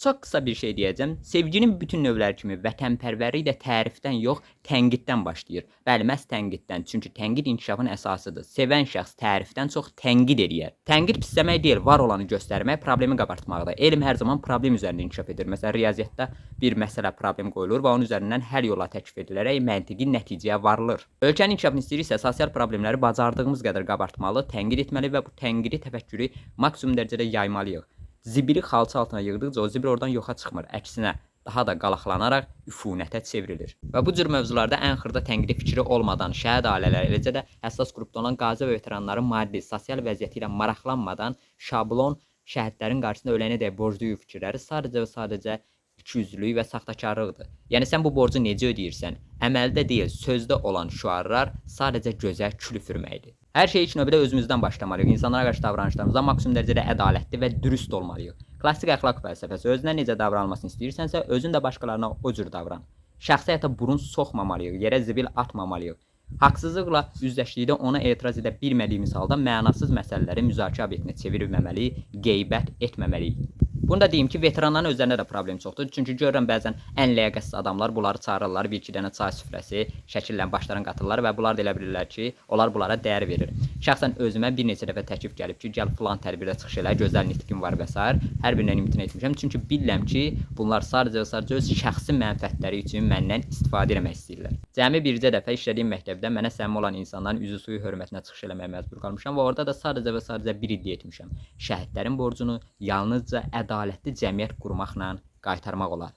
Çox qısa bir şey deyəcəm. Sevginin bütün növləri kimi vətənpərvərlik də tərifdən yox, tənqiddən başlayır. Bəli, məhz tənqiddən. Çünki tənqid inkişafın əsasıdır. Sevən şəxs tərifdən çox tənqid eləyər. Tənqid pisləmək deyil, var olanı göstərmək, problemi qabartmaqdır. Elm hər zaman problem üzərində inkişaf edir. Məsələn, riyaziyyatda bir məsələ problem qoyulur və onun üzərindən həll yola təklif edilərək məntiqi nəticəyə varılır. Ölkənin inkişafını istəyiriksə, sosial problemləri bacardığımız qədər qabartmalı, tənqid etməli və bu tənqidi təfəkkürü maksimum dərəcədə yaymalıyıq. Zibili xalça altına yığdıqca o zibil oradan yoxa çıxmır. Əksinə, daha da qalaqlanaraq üfunətə çevrilir. Və bu cür mövzularda ən xırda tənqidi fikri olmadan şəhid ailələri, eləcə də həssas qrupda olan qazi və veteranların maddi, sosial vəziyyəti ilə maraqlanmadan şablon şəhidlərin qarşısında ölənədək borcluyu fikirləri sadəcə və sadəcə ikiyüzlülük və saxtakarlıqdır. Yəni sən bu borcu necə ödəyirsən? Əməldə deyil, sözdə olan şüarlar sadəcə gözə kül üfürməkdir. Hər şey ilk növbədə özümüzdən başlamalıyıq. İnsanlara qarşı davranışlarımızda maksimum dərəcədə ədalətli və dürüst olmalıyıq. Klassik əxlaq fəlsəfəsi: özünə necə davranılmasını istəyirsənsə, özün də başqalarına o cür davran. Şəxsi həyata burun soxmamalıyıq, yerə zibil atmamalıyıq. Haqsızlıqla üzləşdikdə ona etiraz edə bilmədiyimiz halda mənasız məsələləri müzakirə obyektinə çevirməməli, qeybət etməməliyik. Bunu da deyim ki, veteranların özlərində də problem çoxdur. Çünki görürəm bəzən ən ləyaqətsiz adamlar bunları çağırırlar, bir-iki dənə çay süfrəsi şəkillə başlarına qatırlar və bunlar da elə bilirlər ki, onlar bunlara dəyər verir. Şəxsən özümə bir neçə dəfə təklif gəlib ki, gəl filan tədbirdə çıxış elə, gözəl nitqin var və s. Hər birindən imtina etmişəm. Çünki bilirəm ki, bunlar sadəcə və sadəcə öz şəxsi mənfəətləri üçün məndən istifadə etmək istəyirlər. Cəmi bircə dəfə işlədiyim məktəbdə mənə səmimi olan insanların üzü suyu hörmətinə çıxış eləməyə məcbur qalmışam və orada da sadəcə və sadəcə bir iddia etmişəm. Şəhidlərin borcunu yalnızca ədalətli cəmiyyət qurmaqla qaytarmaq olar.